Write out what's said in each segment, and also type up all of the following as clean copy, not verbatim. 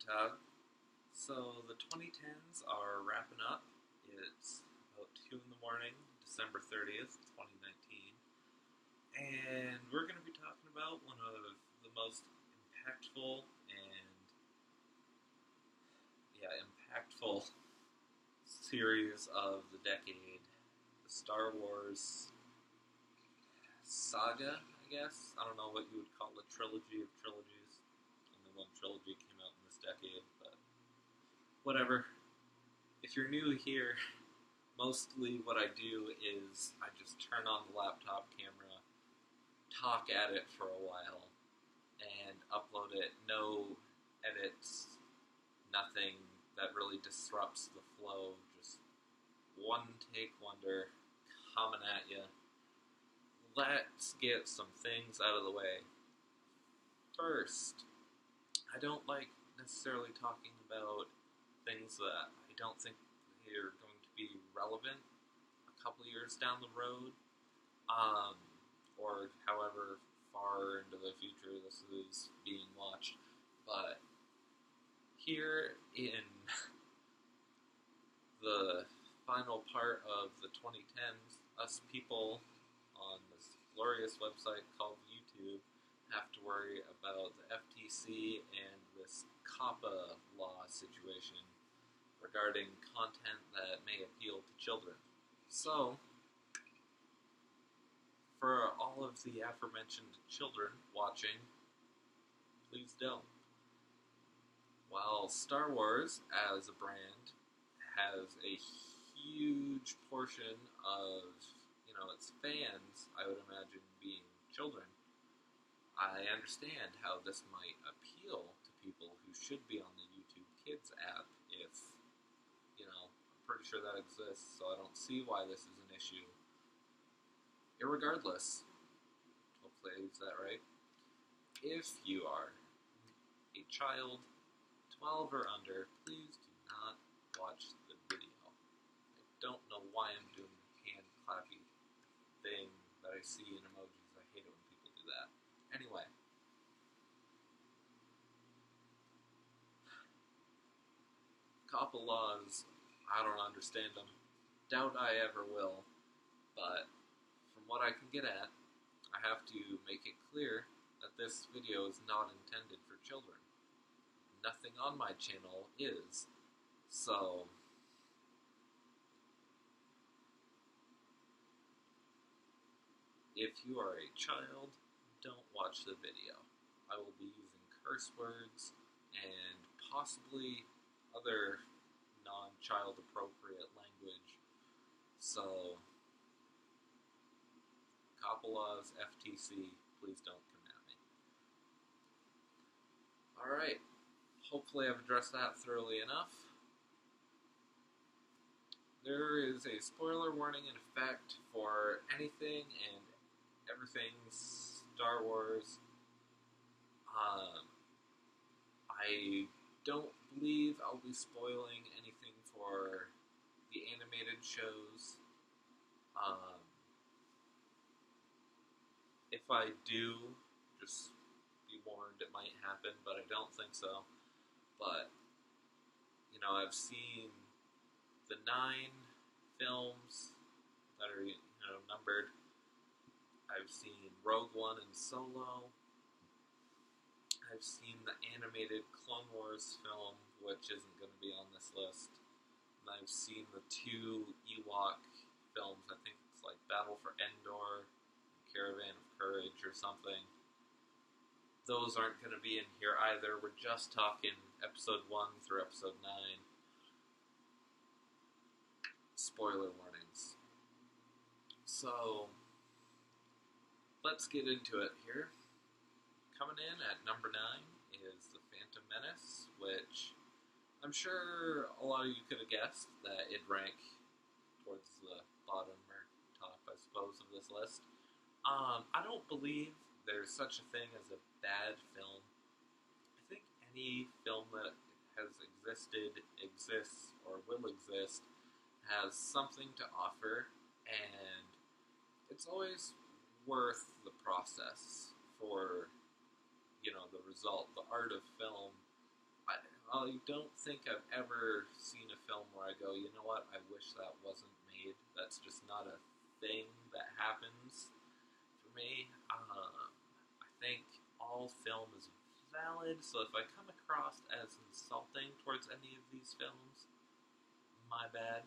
Todd. So the 2010s are wrapping up. It's about 2 in the morning, December 30th, 2019. And we're going to be talking about one of the most impactful and, impactful series of the decade. The Star Wars saga, I guess. I don't know what you would call a trilogy of trilogies. Only one trilogy came out in this decade, but whatever. If you're new here, mostly what I do is I just turn on the laptop camera, talk at it for a while, and upload it. No edits, nothing that really disrupts the flow. Just one take wonder coming at you. Let's get some things out of the way. First, I don't like necessarily talking about things that I don't think are going to be relevant a couple years down the road, or however far into the future this is being watched. But here in the final part of the 2010s, us people on this glorious website called YouTube have to worry about the FTC and this COPPA law situation regarding content that may appeal to children. So, for all of the aforementioned children watching, please don't. While Star Wars as a brand has a huge portion of, its fans, I would imagine, being children, I understand how this might appeal to people who should be on the YouTube Kids app if, I'm pretty sure that exists, so I don't see why this is an issue. Irregardless, hopefully I use that right, if you are a child 12 or under, please do not watch the video. I don't know why I'm doing the hand clappy thing that I see in emojis. I hate it when people do that. Anyway. COPPA laws, I don't understand them. Doubt I ever will. But from what I can get at, I have to make it clear that this video is not intended for children. Nothing on my channel is. So, if you are a child, don't watch the video. I will be using curse words and possibly other non-child appropriate language. So, COPPA laws, FTC, please don't come at me. Alright, hopefully I've addressed that thoroughly enough. There is a spoiler warning in effect for anything and everything Star Wars. I don't believe I'll be spoiling anything for the animated shows. If I do, just be warned, it might happen, but I don't think so. But, I've seen the 9 films that are, numbered. I've seen Rogue One and Solo. I've seen the animated Clone Wars film, which isn't going to be on this list. And I've seen the 2 Ewok films. I think it's like Battle for Endor, Caravan of Courage or something. Those aren't going to be in here either. We're just talking episode 1 through episode 9. Spoiler warnings. So, let's get into it here. Coming in at number 9 is The Phantom Menace, which I'm sure a lot of you could have guessed that it'd rank towards the bottom or top, I suppose, of this list. I don't believe there's such a thing as a bad film. I think any film that has existed, exists, or will exist has something to offer, and it's always worth the process for, the result. The art of film, I don't think I've ever seen a film where I go, you know what, I wish that wasn't made. That's just not a thing that happens for me. I think all film is valid, so if I come across as insulting towards any of these films, my bad.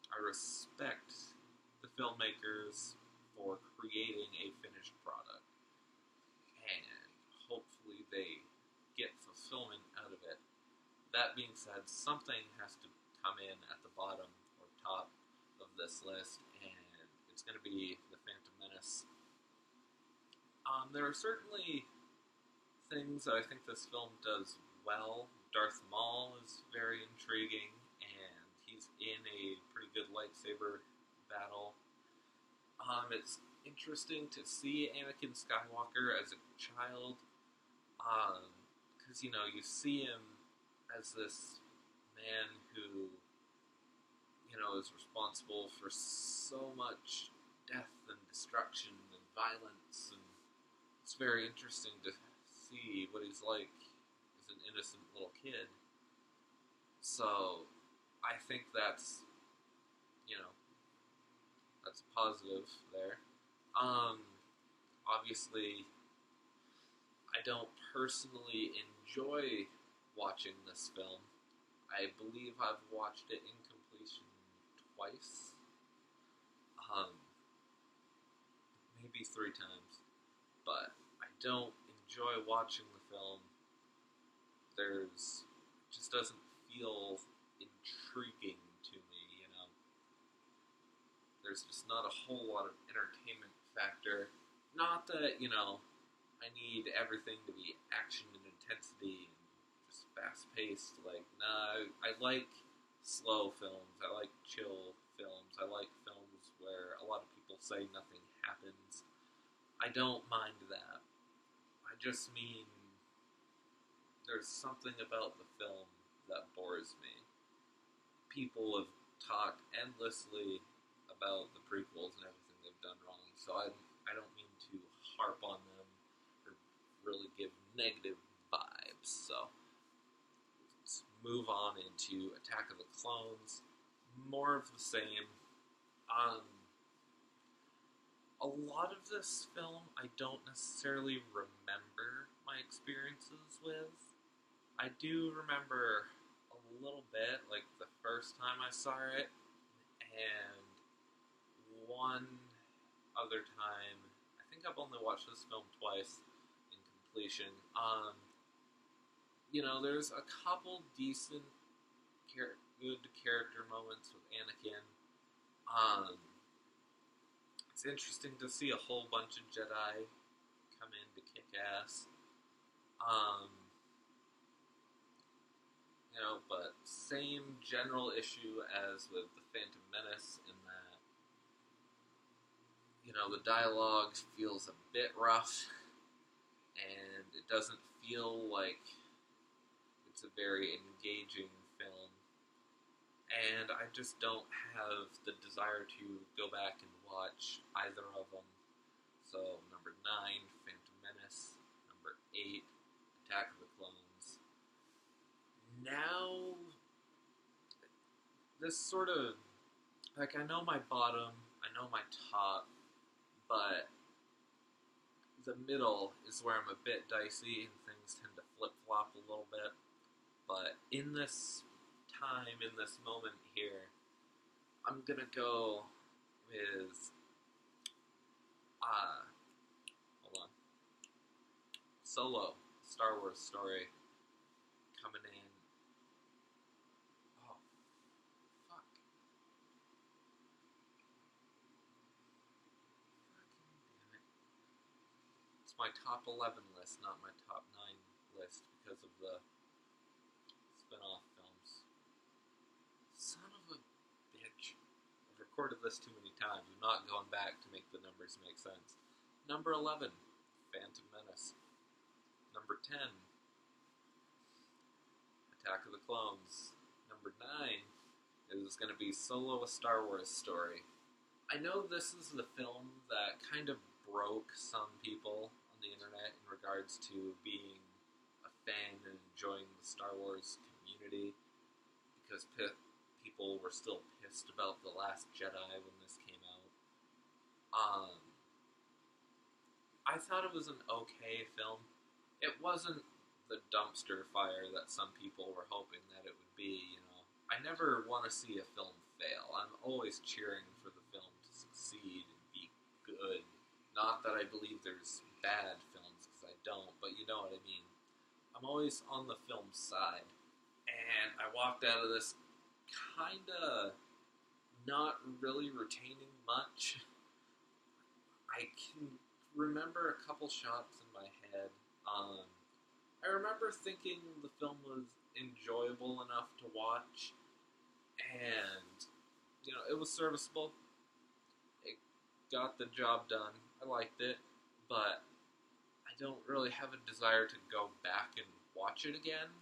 I respect the filmmakers for creating a finished product, and hopefully they get fulfillment out of it. That being said, something has to come in at the bottom or top of this list, and it's going to be The Phantom Menace. There are certainly things that I think this film does well. Darth Maul is very intriguing, and he's in a pretty good lightsaber battle. It's interesting to see Anakin Skywalker as a child, because you see him as this man who is responsible for so much death and destruction and violence, and it's very interesting to see what he's like as an innocent little kid. So I think you know that's positive there. Obviously, I don't personally enjoy watching this film. I believe I've watched it in completion twice, um, maybe three times, but I don't enjoy watching the film. It just doesn't feel intriguing to me. There's just not a whole lot of entertainment factor. Not that, I need everything to be action and intensity and just fast paced. Like, nah, I like slow films. I like chill films. I like films where a lot of people say nothing happens. I don't mind that. I just mean there's something about the film that bores me. People have talked endlessly about the prequels and everything they've done wrong, so I don't mean to harp on them or really give negative vibes. So let's move on into Attack of the Clones. More of the same. A lot of this film I don't necessarily remember my experiences with. I do remember a little bit, like the first time I saw it, and one other time. I think I've only watched this film twice in completion. There's a couple decent, good character moments with Anakin. It's interesting to see a whole bunch of Jedi come in to kick ass. But same general issue as with the Phantom Menace in that, the dialogue feels a bit rough, and it doesn't feel like it's a very engaging film. And I just don't have the desire to go back and watch either of them. So, number 9, Phantom Menace. Number 8, Attack of the Clones. Now, this sort of, I know my bottom, I know my top, but the middle is where I'm a bit dicey and things tend to flip-flop a little bit. But in this time, in this moment here, I'm gonna go with, hold on, Solo, Star Wars story, coming in. Oh, fuck. Fucking damn it. It's my top 11 list, not my top 9 list, because of the spin-off films. Son of a bitch. I've recorded this too many times. I'm not going back to make the numbers make sense. Number 11, Phantom Menace. Number 10, Attack of the Clones. Number 9 is going to be Solo, a Star Wars story. I know this is the film that kind of broke some people on the internet in regards to being a fan and enjoying the Star Wars community because people were still pissed about The Last Jedi when this came out. I thought it was an okay film. It wasn't the dumpster fire that some people were hoping that it would be, you know. I never want to see a film fail. I'm always cheering for the film to succeed and be good. Not that I believe there's bad films, because I don't, but you know what I mean. I'm always on the film side. And I walked out of this kinda not really retaining much. I can remember a couple shots in my head. I remember thinking the film was enjoyable enough to watch, and you know, it was serviceable. It got the job done. I liked it, but I don't really have a desire to go back and watch it again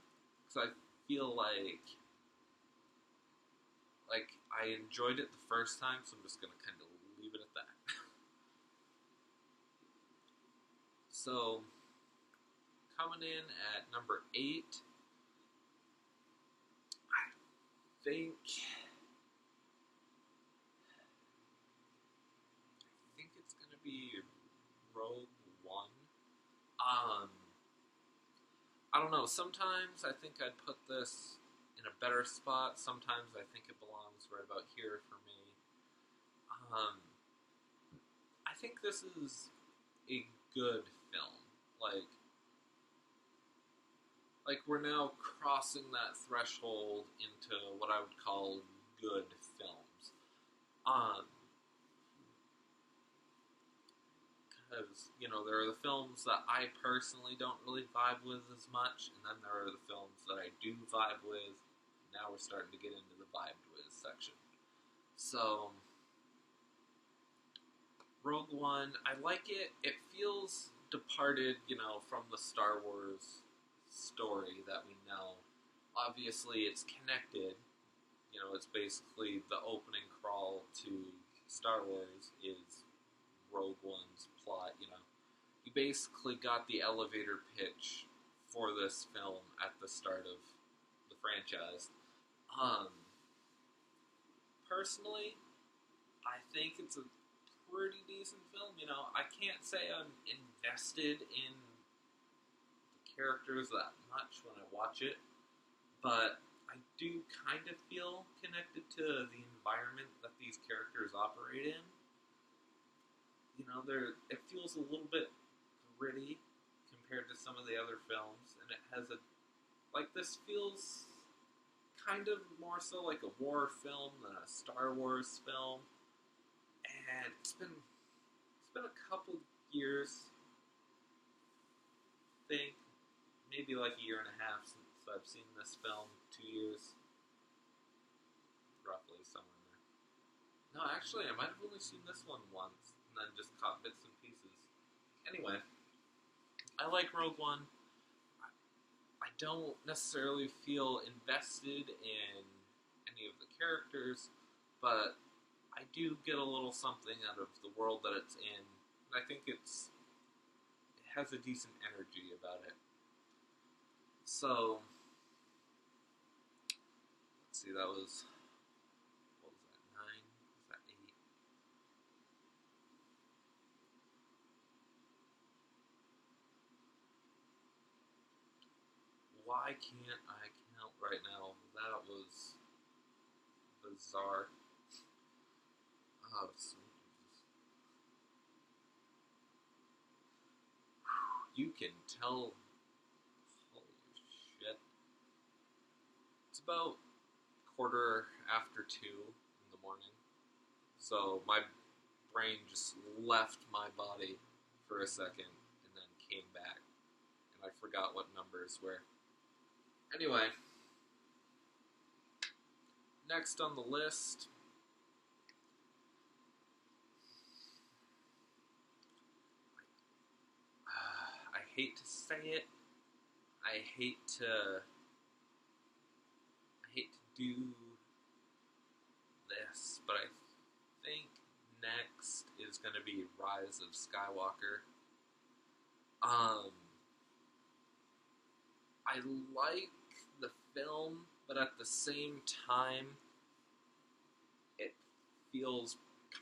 because I feel like I enjoyed it the first time, so I'm just gonna kind of leave it at that. So, coming in at number 8, I think it's gonna be Rogue One. I don't know. Sometimes I think I'd put this in a better spot. Sometimes I think it belongs right about here for me. I think this is a good film. Like we're now crossing that threshold into what I would call good films. Because, you know, there are the films that I personally don't really vibe with as much, and then there are the films that I do vibe with. Now we're starting to get into the vibed with section. So, Rogue One, I like it. It feels departed, you know, from the Star Wars story that we know. Obviously, it's connected. You know, it's basically the opening crawl to Star Wars is Rogue One's plot, you know. You basically got the elevator pitch for this film at the start of the franchise. Personally, I think it's a pretty decent film. You know, I can't say I'm invested in the characters that much when I watch it, but I do kind of feel connected to the environment that these characters operate in. You know, it feels a little bit gritty compared to some of the other films, and it has this feels kind of more so like a war film than a Star Wars film. And it's been a couple years, I think, maybe like a year and a half since I've seen this film. 2 years, roughly, somewhere in there. No, actually, I might have only seen this one once, and then just caught bits and pieces. Anyway, I like Rogue One. I don't necessarily feel invested in any of the characters, but I do get a little something out of the world that it's in. And I think it has a decent energy about it. So, let's see, that was, what was that, 9? Was that 8? Why can't I count right now? That was bizarre. Oh, you can tell. Holy shit. It's about 2:15 in the morning. So my brain just left my body for a second and then came back. And I forgot what numbers were. Anyway, next on the list, I hate to say it, I hate to do this, but I think next is going to be Rise of Skywalker. I like the film, but at the same time, it feels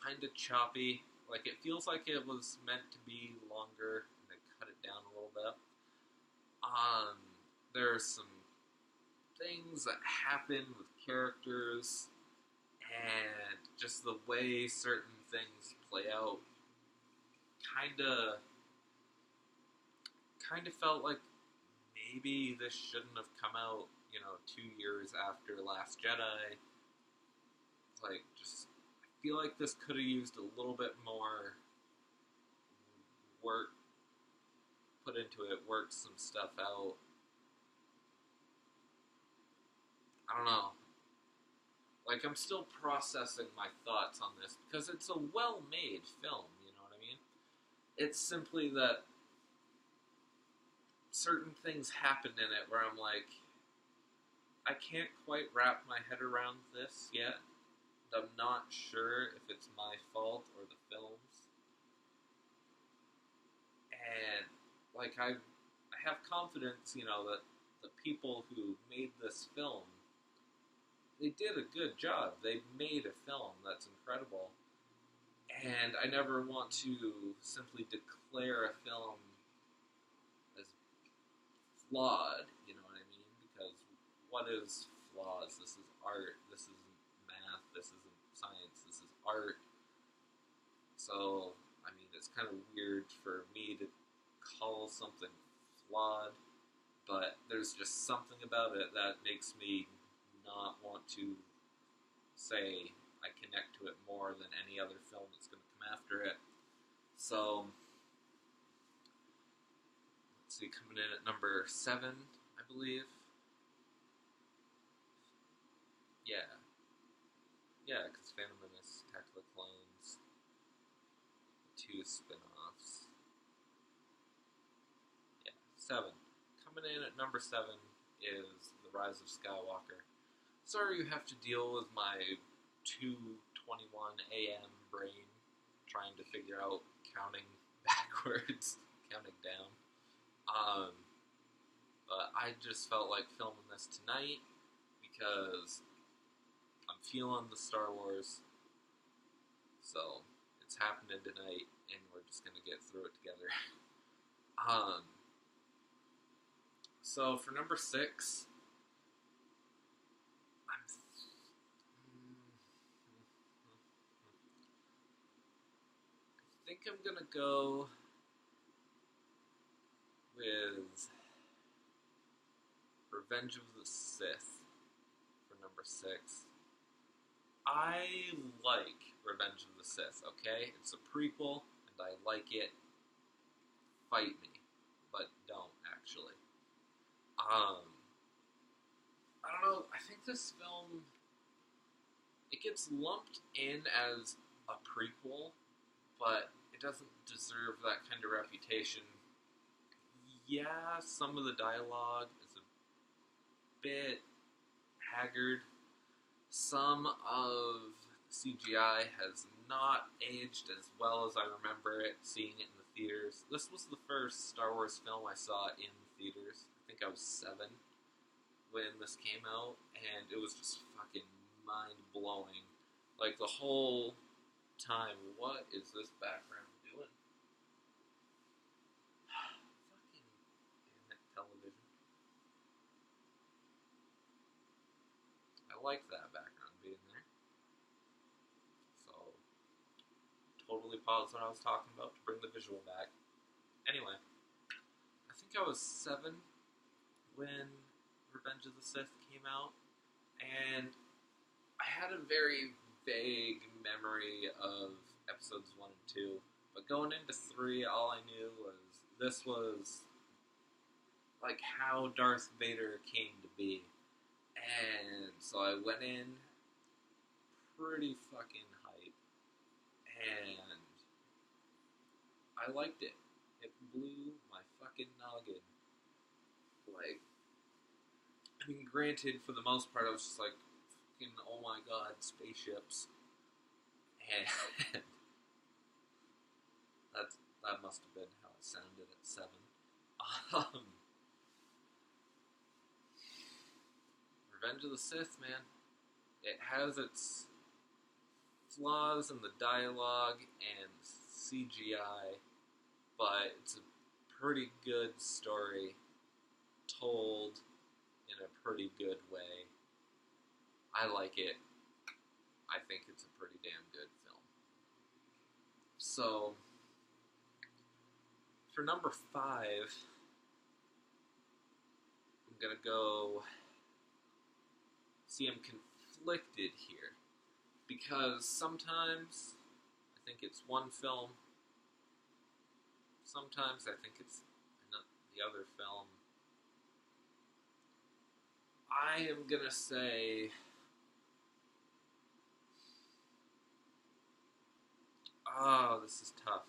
kind of choppy. Like, it feels like it was meant to be longer, and they cut it down a little bit. Um, there are some things that happen with characters, and just the way certain things play out kind of felt like maybe this shouldn't have come out, 2 years after Last Jedi. Like, just I feel like this could have used a little bit more work put into it, worked some stuff out. I don't know. Like, I'm still processing my thoughts on this because it's a well-made film, you know what I mean? It's simply that certain things happen in it where I'm like, I can't quite wrap my head around this yet. I'm not sure if it's my fault or the film's. And, like, I have confidence, that the people who made this film, they did a good job. They made a film that's incredible. And I never want to simply declare a film as flawed, you know what I mean? Because what is flaws? This is art. This isn't math. This isn't science. This is art. So, I mean, it's kind of weird for me to call something flawed, but there's just something about it that makes me not want to say I connect to it more than any other film that's going to come after it. So, let's see, coming in at number 7, I believe. Yeah. Yeah, because Phantom Menace, Attack of the Clones, the 2 spin-offs. Yeah, 7. Coming in at number 7 is The Rise of Skywalker. Sorry you have to deal with my 2:21 a.m. brain trying to figure out counting backwards, counting down. But I just felt like filming this tonight because I'm feeling the Star Wars. So it's happening tonight, and we're just gonna get through it together. So for number 6, I think I'm gonna go with Revenge of the Sith for number 6. I like Revenge of the Sith, okay? It's a prequel, and I like it. Fight me, but don't, actually. I don't know, I think this film, it gets lumped in as a prequel, but it doesn't deserve that kind of reputation. Yeah, some of the dialogue is a bit haggard. Some of CGI has not aged as well as I remember it, seeing it in the theaters. This was the first Star Wars film I saw in theaters. I think I was 7 when this came out, and it was just fucking mind-blowing. Like, the whole time, what is this background doing? Fucking damn it, television. I like that background being there. So, totally paused what I was talking about to bring the visual back. Anyway, I think I was 7 when Revenge of the Sith came out, and I had a very vague memory of episodes 1 and 2, but going into 3, all I knew was this was like how Darth Vader came to be. And so I went in pretty fucking hype, and I liked it. It blew my fucking noggin. Like, I mean, granted, for the most part, I was just like, fucking, oh my god, spaceships. And that must have been how it sounded at 7. Um, Revenge of the Sith, man, it has its flaws in the dialogue and CGI, but it's a pretty good story told in a pretty good way. I like it. I think it's a pretty damn good film. So, for number 5, I'm gonna go. See, I'm conflicted here because sometimes I think it's one film, sometimes I think it's the other film. I am gonna say. Oh, this is tough.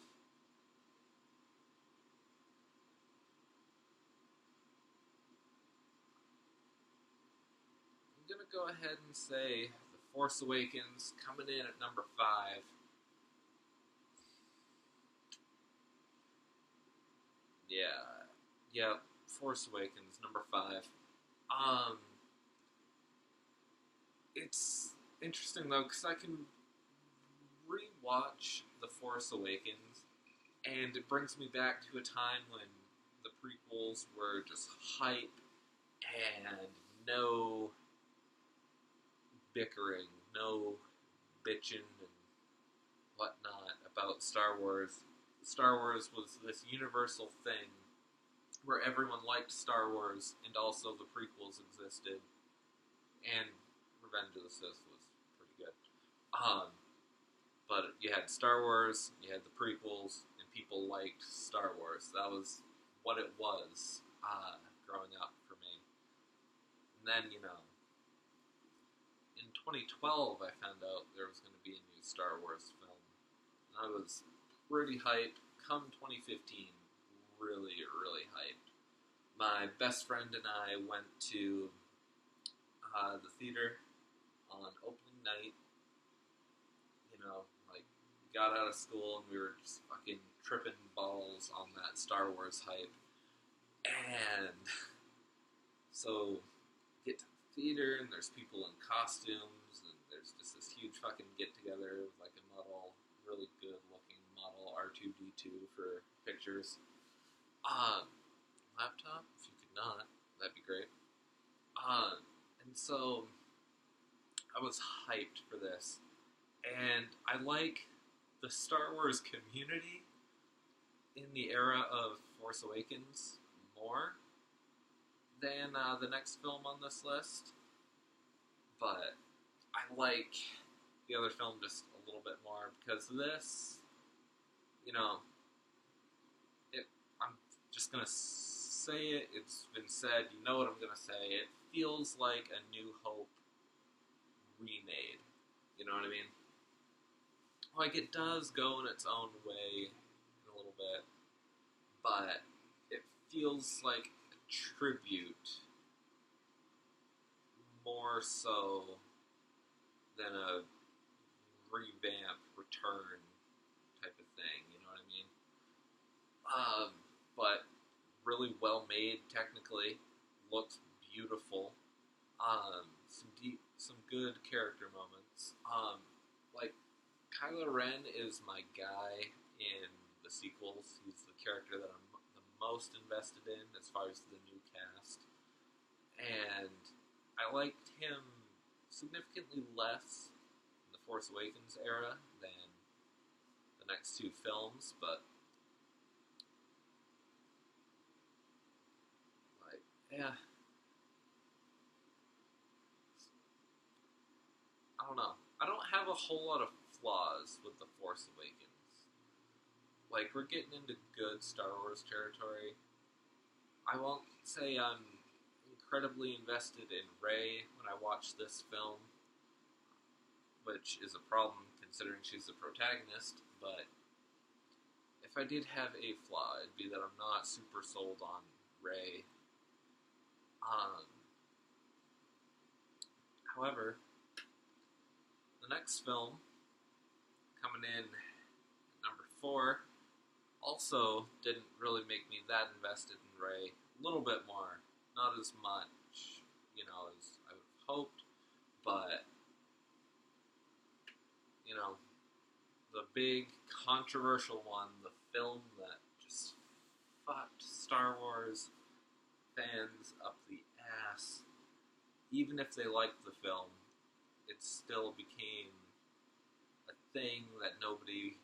I'm gonna go ahead and say The Force Awakens coming in at number 5. Yeah, Force Awakens number 5. It's interesting though because I can rewatch The Force Awakens, and it brings me back to a time when the prequels were just hype and no bickering, no bitching and whatnot about Star Wars. Star Wars was this universal thing where everyone liked Star Wars and also the prequels existed, and Revenge of the Sith was pretty good. But you had Star Wars, you had the prequels, and people liked Star Wars. That was what it was growing up for me. And then, in 2012, I found out there was going to be a new Star Wars film. And I was pretty hyped. Come 2015, really, really hyped. My best friend and I went to the theater on opening night. Got out of school and we were just fucking tripping balls on that Star Wars hype. And so get to the theater and there's people in costumes and there's just this huge fucking get together with like a model, really good looking model R2D2 for pictures. Laptop, if you could not, that'd be great. And so I was hyped for this. And I like the Star Wars community in the era of Force Awakens more than the next film on this list. But I like the other film just a little bit more because this, I'm just going to say it. It's been said. You know what I'm going to say. It feels like a New Hope remade. You know what I mean? Like, it does go in its own way in a little bit, but it feels like a tribute more so than a revamp, return type of thing, you know what I mean? But really well made technically, looks beautiful, some good character moments, like, Kylo Ren is my guy in the sequels. He's the character that I'm the most invested in as far as the new cast. And I liked him significantly less in the Force Awakens era than the next 2 films, but yeah. I don't know. I don't have a whole lot of flaws with The Force Awakens. Like, we're getting into good Star Wars territory. I won't say I'm incredibly invested in Rey when I watch this film, which is a problem considering she's the protagonist, but if I did have a flaw, it'd be that I'm not super sold on Rey. However, the next film, coming in at number 4, also didn't really make me that invested in Rey. A little bit more, not as much, as I would have hoped, but, the big controversial one, the film that just fucked Star Wars fans up the ass, even if they liked the film, it still became a thing that nobody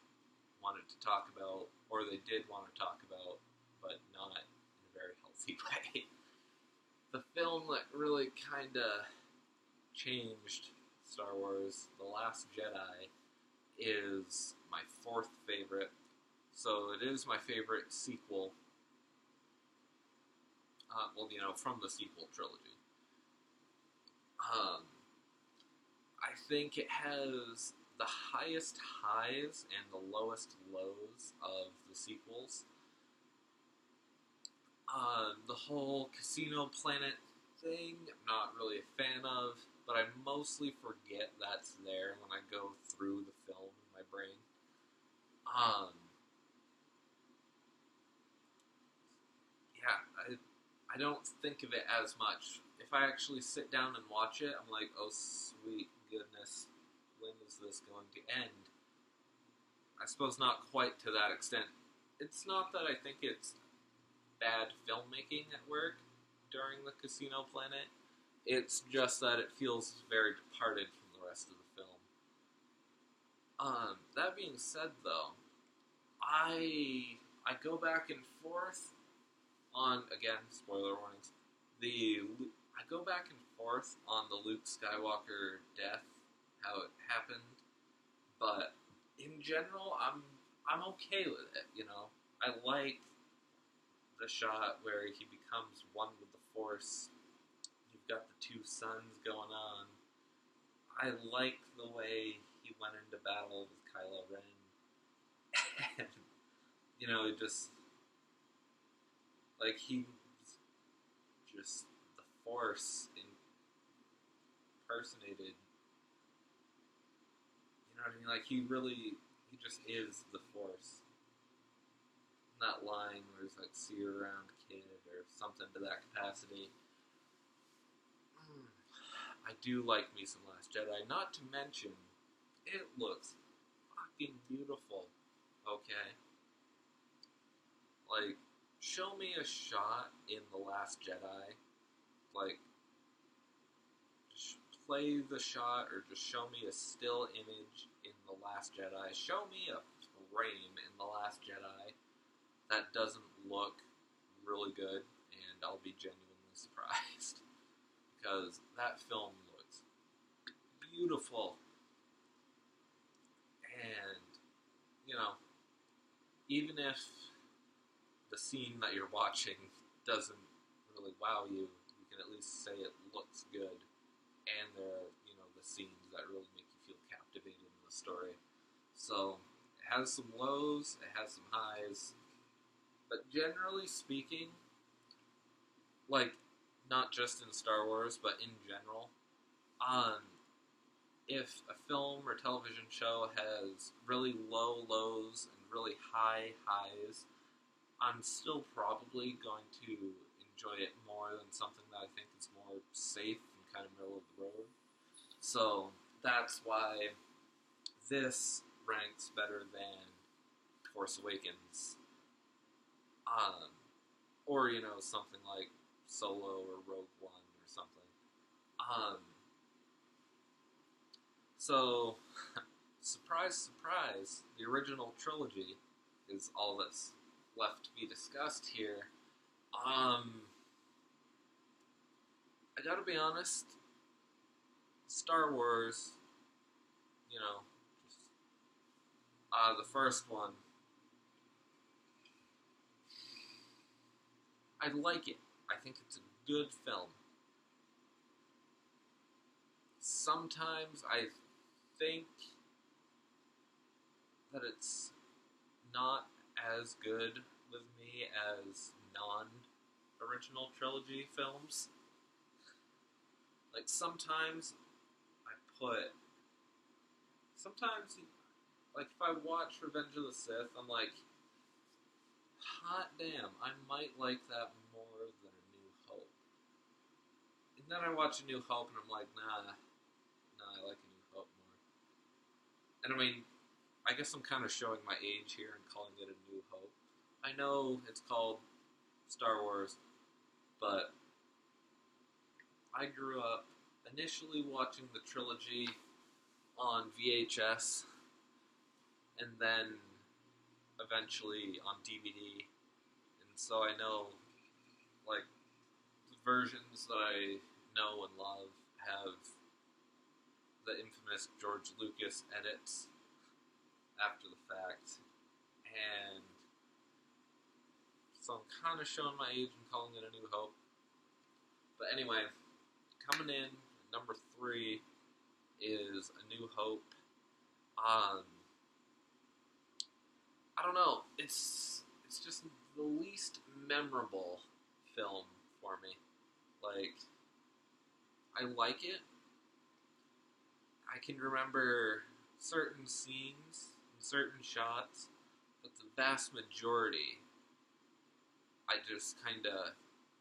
wanted to talk about, or they did want to talk about, but not in a very healthy way. The film that really kind of changed Star Wars, The Last Jedi, is my fourth favorite. So it is my favorite sequel. From the sequel trilogy. I think it has the highest highs and the lowest lows of the sequels. The whole Casino Planet thing, I'm not really a fan of, but I mostly forget that's there when I go through the film in my brain. I don't think of it as much. If I actually sit down and watch it, I'm like, oh sweet goodness, when is this going to end? I suppose not quite to that extent. It's not that I think it's bad filmmaking at work during the Casino Planet. It's just that it feels very departed from the rest of the film. That being said, though, I go back and forth on, again, spoiler warnings. I go back and forth on the Luke Skywalker death, how it happened, but in general, I'm okay with it. I like the shot where he becomes one with the Force. You've got the two suns going on. I like the way he went into battle with Kylo Ren. And, it just, like, he's just the Force impersonated. You know what I mean? Like, he just is the Force. That line where he's like, see you around, kid, or something to that capacity. I do like me some Last Jedi. Not to mention, it looks fucking beautiful. Okay? Like, show me a shot in The Last Jedi. Like, just play the shot, or just show me a still image in The Last Jedi. Show me a frame in The Last Jedi that doesn't look really good, and I'll be genuinely surprised. Because that film looks beautiful. And, even if the scene that you're watching doesn't really wow you, you can at least say it looks good. And there are, the scenes that really make you feel captivated in the story. So, it has some lows, it has some highs. But generally speaking, like, not just in Star Wars, but in general, if a film or television show has really low lows and really high highs, I'm still probably going to enjoy it more than something that I think is more safe and kind of middle of the road. So that's why this ranks better than Force Awakens. Or, something like Solo or Rogue One or something. So, surprise, surprise, the original trilogy is all that's left to be discussed here. I gotta be honest, Star Wars, the first one, I like it. I think it's a good film. Sometimes I think that it's not as good with me as non-original trilogy films. Like, sometimes, like, if I watch Revenge of the Sith, I'm like, hot damn, I might like that more than A New Hope. And then I watch A New Hope, and I'm like, nah, I like A New Hope more. And I mean, I guess I'm kind of showing my age here and calling it A New Hope. I know it's called Star Wars, but I grew up initially watching the trilogy on VHS, and then eventually on DVD. And so I know, like, the versions that I know and love have the infamous George Lucas edits after the fact. And so I'm kind of showing my age and calling it A New Hope. But anyway, coming in at number 3 is A New Hope. I don't know. It's just the least memorable film for me. Like, I like it. I can remember certain scenes and certain shots, but the vast majority, I just kind of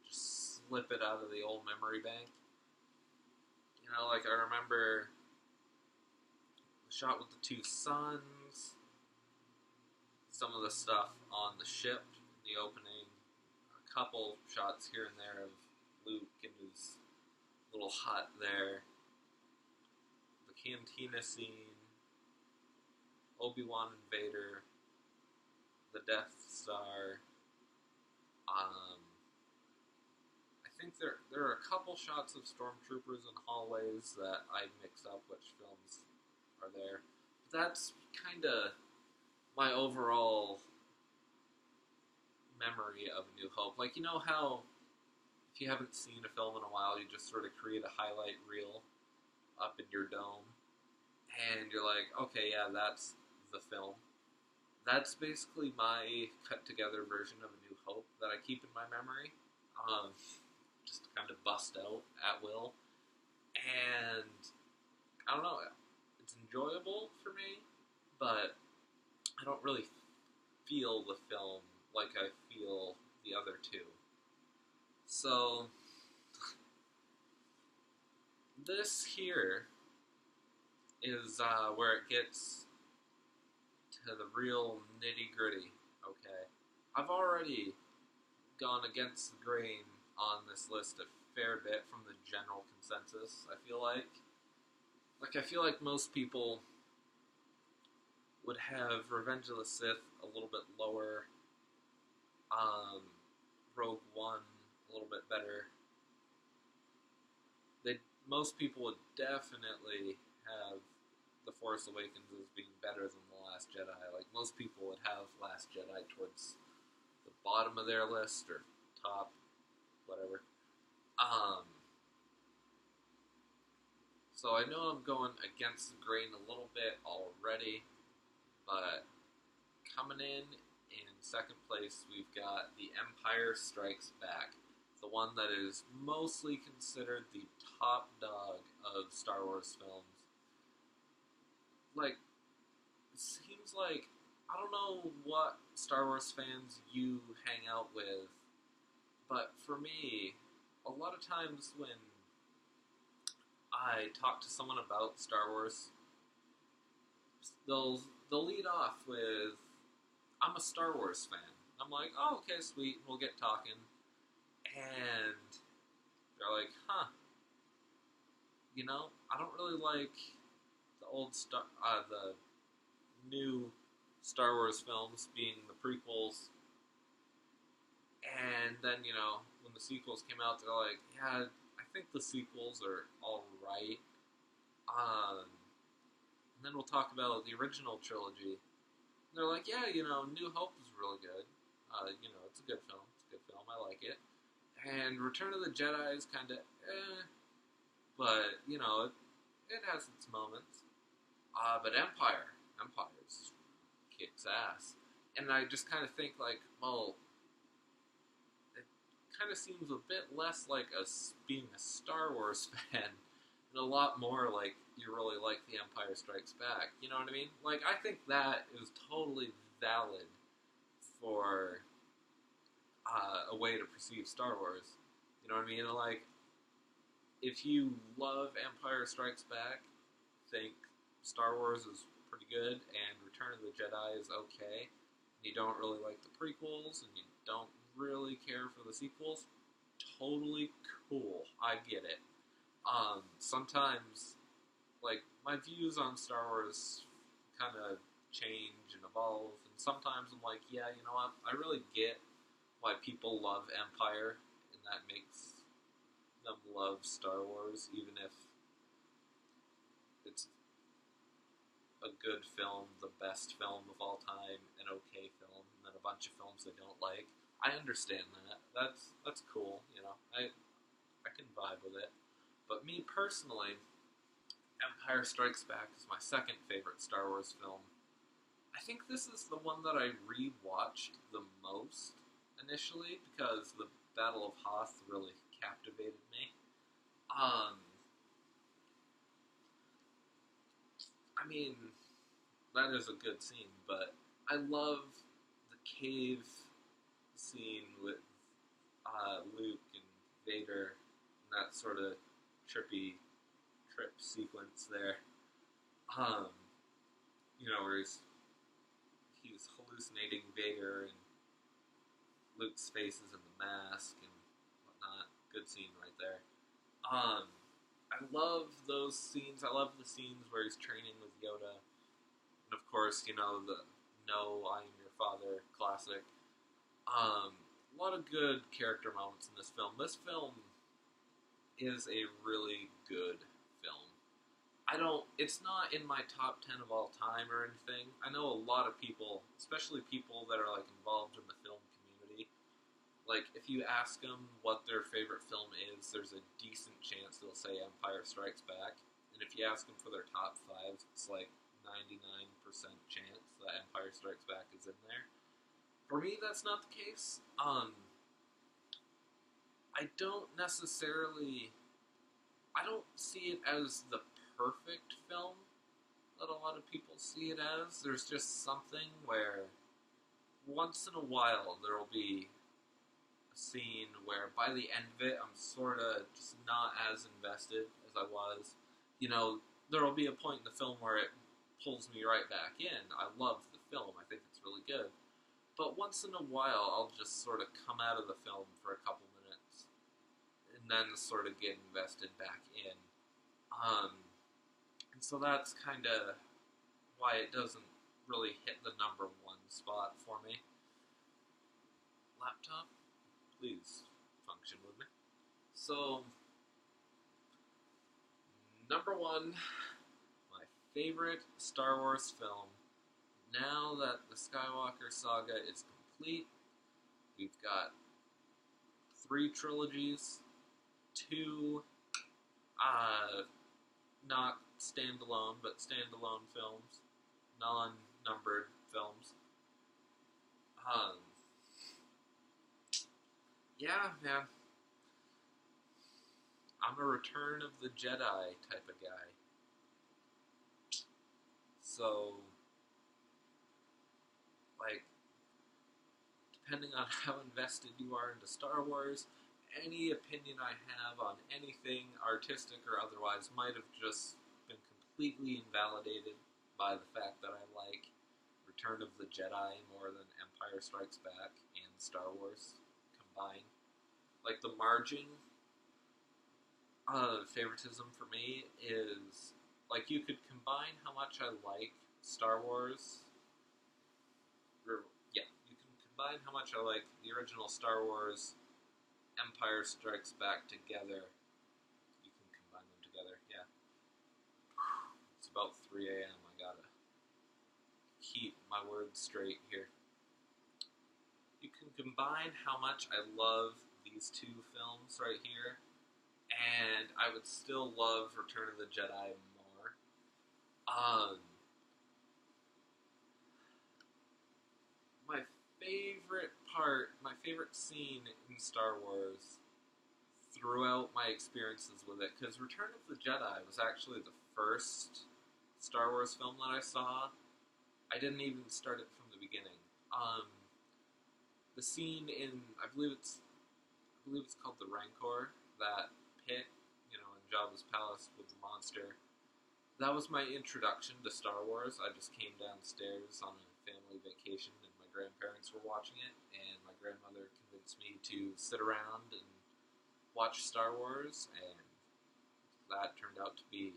just slip it out of the old memory bank. You know, like, I remember the shot with the 2 suns, some of the stuff on the ship in the opening, a couple shots here and there of Luke in his little hut there, the cantina scene, Obi-Wan and Vader, the Death Star. I think there are a couple shots of stormtroopers in hallways that I mix up which films are there. But that's kind of my overall memory of A New Hope. Like, you know how if you haven't seen a film in a while, you just sort of create a highlight reel up in your dome, and you're like, okay, yeah, that's the film. That's basically my cut-together version of A New Hope that I keep in my memory. Just kind of bust out at will. And I don't know, it's enjoyable for me, but I don't really feel the film like I feel the other 2. So, this here is where it gets to the real nitty-gritty, okay? I've already gone against the grain on this list a fair bit from the general consensus, I feel like. Like, I feel like most people would have Revenge of the Sith a little bit lower, Rogue One a little bit better. Most people would definitely have The Force Awakens as being better than The Last Jedi. Like, most people would have Last Jedi towards the bottom of their list, or top, whatever. So I know I'm going against the grain a little bit already, but coming in second place, we've got The Empire Strikes Back, the one that is mostly considered the top dog of Star Wars films. Like, it seems like, I don't know what Star Wars fans you hang out with, but for me, a lot of times when I talk to someone about Star Wars, they'll lead off with, I'm a Star Wars fan. I'm like, oh, okay, sweet, we'll get talking. And they're like, huh, you know, I don't really like the new Star Wars films, being the prequels. And then, you know, when the sequels came out, they're like, yeah, I think the sequels are alright. And then we'll talk about the original trilogy. And they're like, yeah, you know, New Hope is really good. You know, it's a good film. I like it. And Return of the Jedi is kind of but, you know, it has its moments. But Empire kicks ass. And I just kind of think, like, well, it kind of seems a bit less like being a Star Wars fan, and a lot more like you really like The Empire Strikes Back. You know what I mean? Like, I think that is totally valid for a way to perceive Star Wars. You know what I mean? Like, if you love Empire Strikes Back, think Star Wars is pretty good, and Return of the Jedi is okay. And you don't really like the prequels, and you don't really care for the sequels, totally cool. I get it. Sometimes, like, my views on Star Wars kind of change and evolve, and sometimes I'm like, yeah, you know what? I really get why people love Empire, and that makes them love Star Wars, even if it's a good film, the best film of all time, an okay film, and then a bunch of films they don't like. I understand that. That's cool, you know. I can vibe with it. But me personally, Empire Strikes Back is my second favorite Star Wars film. I think this is the one that I rewatched the most initially because the Battle of Hoth really captivated me. Um, I mean, that is a good scene, but I love the cave scene with Luke and Vader and that sort of trippy trip sequence there. Um, where he's hallucinating Vader and Luke's face is in the mask and whatnot. Good scene right there. I love those scenes. I love the scenes where he's training with Yoda, and of course, the "No, I am your father" classic. A lot of good character moments in this film. This film is a really good film. It's not in my top 10 of all time or anything. I know a lot of people, especially people that are like involved in the film community, like if you ask them what their favorite film is, there's a decent chance they'll say Empire Strikes Back. And if you ask them for their top 5, it's like 99% chance that Empire Strikes Back is in there. For me, that's not the case. I don't see it as the perfect film that a lot of people see it as. There's just something where once in a while there will be a scene where by the end of it I'm sort of just not as invested as I was. There will be a point in the film where it pulls me right back in. I love the film. I think it's really good. But once in a while I'll just sort of come out of the film for a couple minutes and then sort of get invested back in. And so that's kind of why it doesn't really hit the number one spot for me. Laptop, please function with me. So, number one, my favorite Star Wars film. Now that the Skywalker saga is complete, we've got 3 trilogies, 2 not standalone, but standalone films, non-numbered films. Yeah, man. I'm a Return of the Jedi type of guy. So, like, depending on how invested you are into Star Wars, any opinion I have on anything, artistic or otherwise, might have just been completely invalidated by the fact that I like Return of the Jedi more than Empire Strikes Back and Star Wars combined. Like, the margin of favoritism for me is, like, you could combine how much I like Star Wars, or, yeah, you can combine how much I like the original Star Wars, Empire Strikes Back together. You can combine them together, yeah. It's about 3 a.m. I gotta keep my words straight here. You can combine how much I love these 2 films right here, and I would still love Return of the Jedi more. My favorite scene in Star Wars throughout my experiences with it, because Return of the Jedi was actually the first Star Wars film that I saw. I didn't even start it from the beginning. The scene in, I believe it's called the Rancor, that pit, in Jabba's palace with the monster. That was my introduction to Star Wars. I just came downstairs on a family vacation and my grandparents were watching it, and my grandmother convinced me to sit around and watch Star Wars, and that turned out to be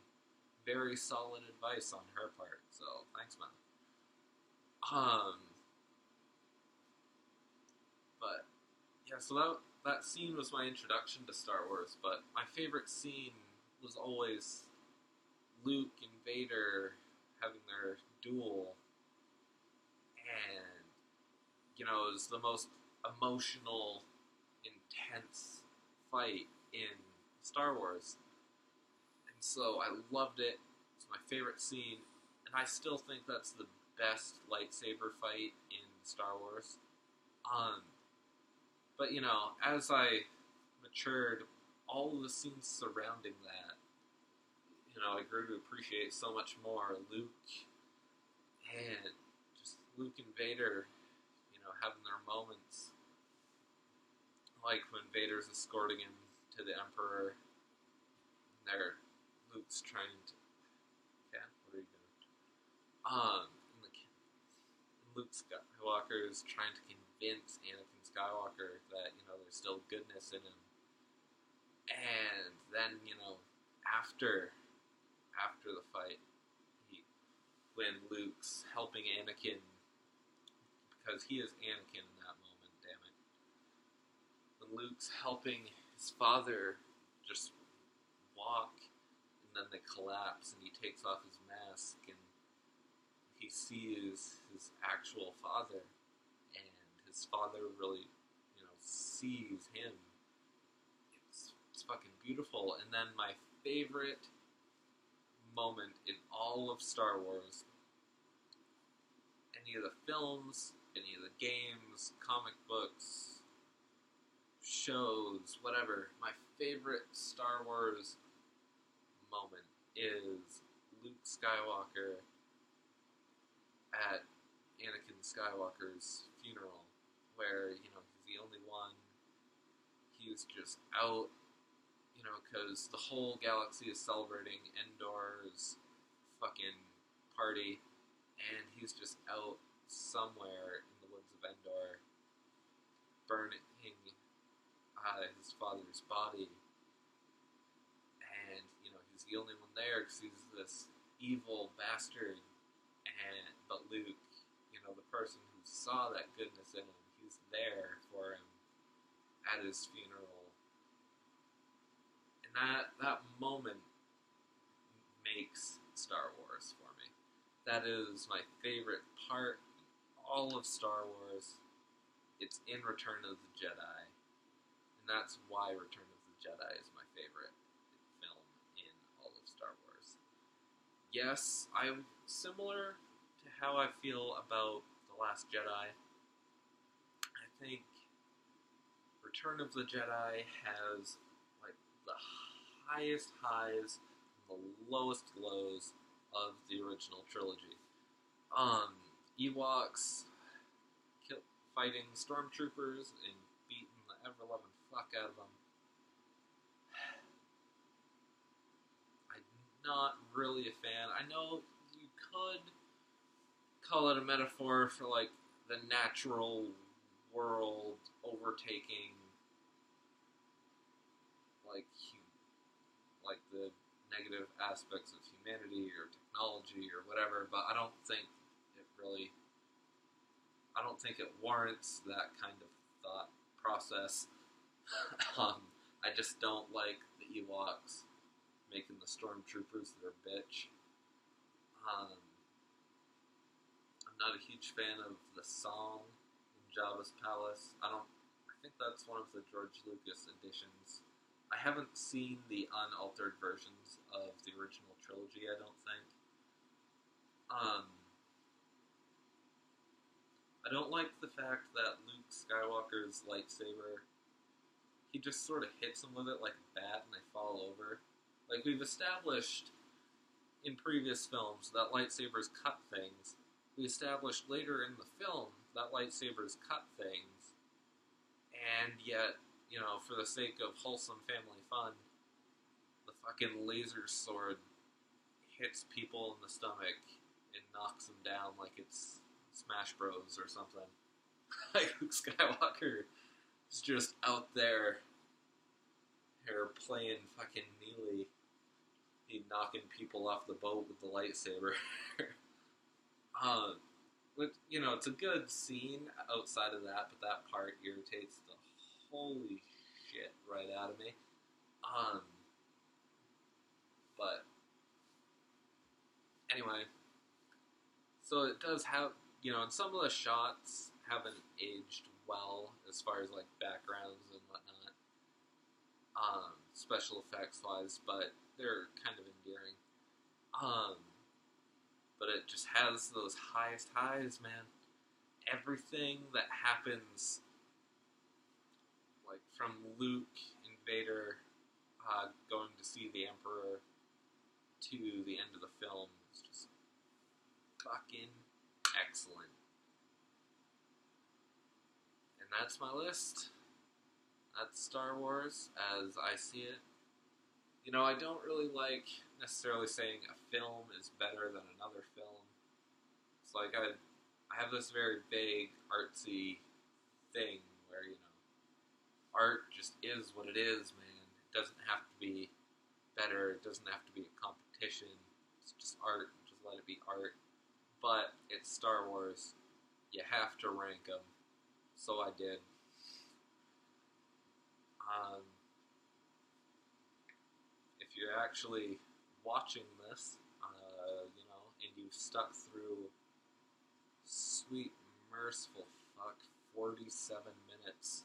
very solid advice on her part. So thanks, Mom. But yeah, so that scene was my introduction to Star Wars. But my favorite scene was always Luke and Vader having their duel, and it was the most emotional, intense fight in Star Wars, and so I loved it. It's my favorite scene, and I still think that's the best lightsaber fight in Star Wars. But as I matured, all of the scenes surrounding that, I grew to appreciate so much more. Luke and just Luke and Vader, having their moments, like when Vader's escorting him to the Emperor, and Luke's trying to. Okay, what are you doing? And Luke Skywalker is trying to convince Anakin Skywalker that there's still goodness in him, and then after the fight, when Luke's helping Anakin, because he is Anakin in that moment, damn it. When Luke's helping his father just walk, and then they collapse, and he takes off his mask, and he sees his actual father, and his father really, sees him. It's fucking beautiful. And then my favorite moment in all of Star Wars, any of the films, any of the games, comic books, shows, whatever, my favorite Star Wars moment is Luke Skywalker at Anakin Skywalker's funeral, where, he's the only one. He's just out, because the whole galaxy is celebrating Endor's fucking party, and he's just out somewhere in the woods of Endor, burning his father's body, and, he's the only one there, because he's this evil bastard, but Luke, the person who saw that goodness in him, he's there for him at his funeral. And that moment makes Star Wars for me. That is my favorite part in all of Star Wars. It's in Return of the Jedi. And that's why Return of the Jedi is my favorite film in all of Star Wars. Yes, I'm similar to how I feel about The Last Jedi. I think Return of the Jedi has the highest highs and the lowest lows of the original trilogy. Ewoks fighting stormtroopers and beating the ever-loving fuck out of them. I'm not really a fan. I know you could call it a metaphor for the natural world overtaking the negative aspects of humanity or technology or whatever, but I don't think it warrants that kind of thought process. I just don't like the Ewoks making the stormtroopers their bitch. I'm not a huge fan of the song in Jabba's Palace. I think that's one of the George Lucas editions. I haven't seen the unaltered versions of the original trilogy, I don't think. I don't like the fact that Luke Skywalker's lightsaber, he just sort of hits them with it like a bat and they fall over. We've established in previous films that lightsabers cut things. We established later in the film that lightsabers cut things. And yet, for the sake of wholesome family fun, the fucking laser sword hits people in the stomach and knocks them down like it's Smash Bros or something. Like Luke Skywalker is just out there, here playing fucking Melee. He knocking people off the boat with the lightsaber. But, you know, it's a good scene outside of that, but that part irritates the holy shit right out of me. But anyway, so it does have, you know, and some of the shots haven't aged well as far as like backgrounds and whatnot, special effects wise, but they're kind of endearing. But it just has those highest highs, man. Everything that happens, like from Luke and Vader going to see the Emperor to the end of the film, is just fucking excellent. And that's my list. That's Star Wars as I see it. You know, I don't really like necessarily saying a film is better than another film. It's like I have this very vague, artsy thing where, you know, art just is what it is, man. It doesn't have to be better. It doesn't have to be a competition. It's just art. Just let it be art. But it's Star Wars. You have to rank them. So I did. If you're actually watching this, you know, and you've stuck through sweet, merciful fuck, 47 minutes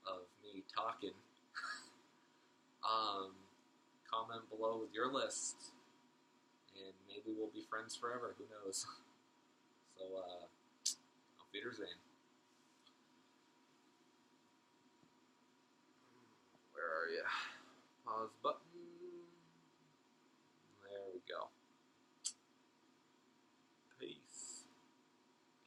of me talking, comment below with your list, and maybe we'll be friends forever, who knows. So, auf Wiedersehen. Where are you? Pause button.